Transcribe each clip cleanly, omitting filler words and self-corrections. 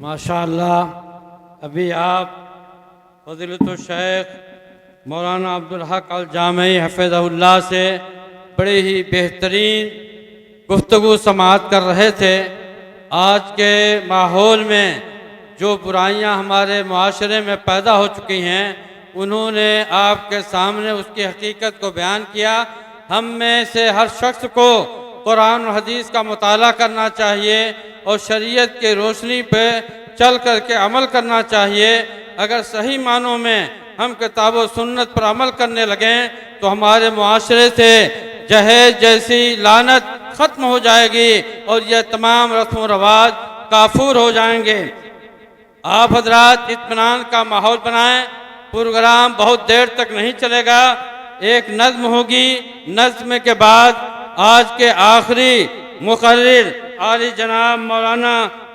माशाअल्लाह, अभी आप फ़ज़ीलतुल शेख मौलाना अब्दुल हक अल जामी हफ़िज़हुल्लाह से बड़ी ही बेहतरीन गुफ्तगू समाअत कर रहे थे। आज के माहौल में जो बुराइयां हमारे माशरे में पैदा हो चुकी हैं, उन्होंने आपके सामने उसकी हकीकत को बयान किया। हम में से हर शख्स को कुरान और हदीस का मुताला करना चाहिए और शरीयत की रोशनी पे चल कर के अमल करना चाहिए। अगर सही मानों में हम किताब व सुन्नत पर अमल करने लगें तो हमारे मुआशरे से जहेज जैसी लानत ख़त्म हो जाएगी और यह तमाम रस्म व रवाज काफूर हो जाएंगे। आप हजरात इत्मीनान का माहौल बनाएं। प्रोग्राम बहुत देर तक नहीं चलेगा। एक नज़्म होगी, नज़्म के बाद आज के आखिरी मुक़र्रिर आली जनाब मौलाना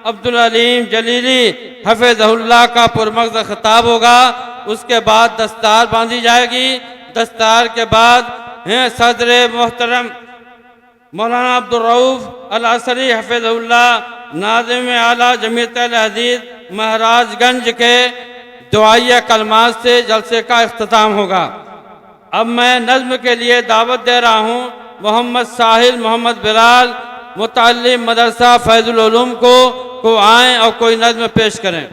अब्दुल अलीम जलीली हफ़िज़हुल्लाह का पुरमग़ज़ ख़िताब होगा। उसके बाद दस्तार बांधी जाएगी। दस्तार के बाद सदर मोहतरम मौलाना अब्दुल रऊफ़ अल असरी हफ़िज़हुल्लाह नाज़िम आला जमीयत अहले हदीस महाराजगंज के दुआइया कलमात से जलसे का इख्तिताम होगा। अब मैं नज़्म के लिए दावत दे रहा हूँ मोहम्मद साहिल मोहम्मद बिलाल मुतअल्लिम मदरसा फैज़ुल उलूम को आएँ और कोई नज़्म पेश करें।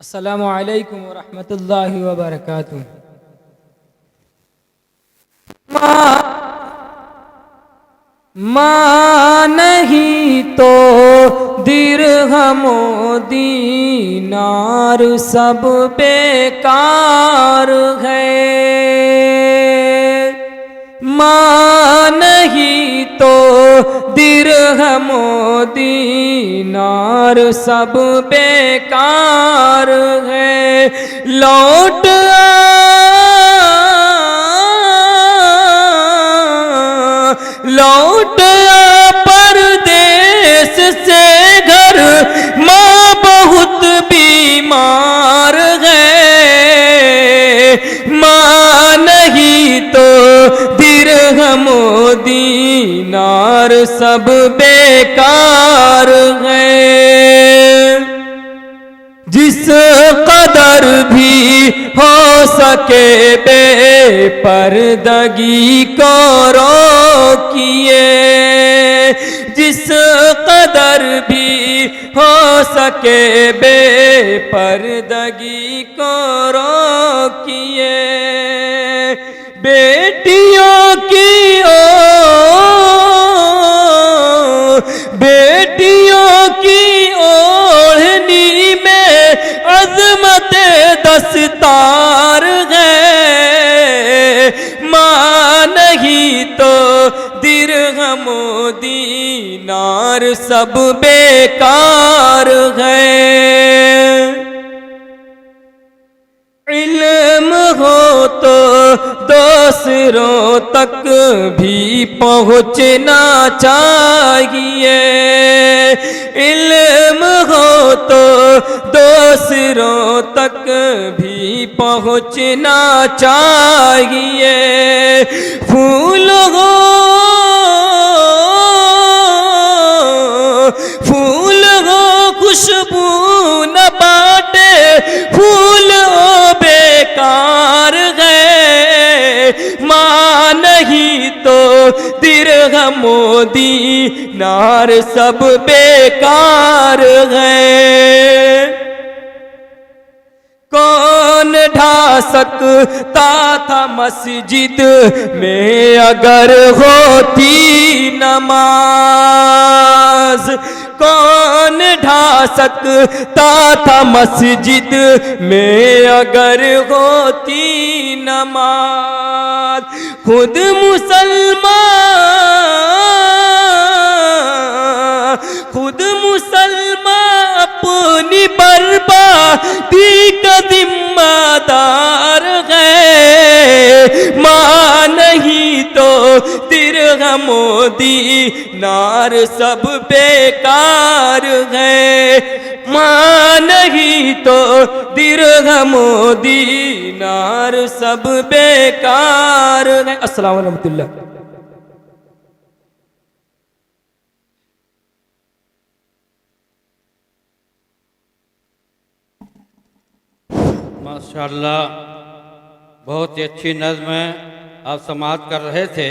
अस्सलामु अलैकुम व रहमतुल्लाहि व बरकातुहू। माँ नहीं तो दिरहमो दीनार सब बेकार है। माँ नहीं तो दिरहमो दीनार सब बेकार है। लौट लौट परदेस से घर, माँ बहुत बीमार है। माँ नहीं तो दिरहमो दीनार सब बेकार है। जिस कदर भी हो सके बेपर्दगी को रोकिए। जिस कदर भी हो सके बेपर्दगी को रोकिए। बेटियों की ओढ़नी में अज़मत दस्तार है। माँ नहीं तो दिरहमो दीनार सब बेकार है। इल्म हो तो दूसरों तक भी पहुँचना चाहिए। इल्म हो तो दूसरों तक भी पहुँचना चाहिए। फूल हो खुशबू न बाटे, फूल बेकार है। माँ नहीं तो दिरहमो दीनार सब बेकार है। कौन ढा सकता था मस्जिद में अगर होती नमाज। कौन ढा सकता था मस्जिद में अगर होती नमाज। खुद मुसलमान अपनी बर्बादी का जिम्मेदार है। मां नहीं तो दिरहमो दीनार सब बेकार है। मां नहीं तो दिरहमो दीनार सब बेकार है। अस्सलाम वालेकुम रहमतुल्लाह। माशाअल्लाह, बहुत ही अच्छी नज़्म आप समाअत कर रहे थे।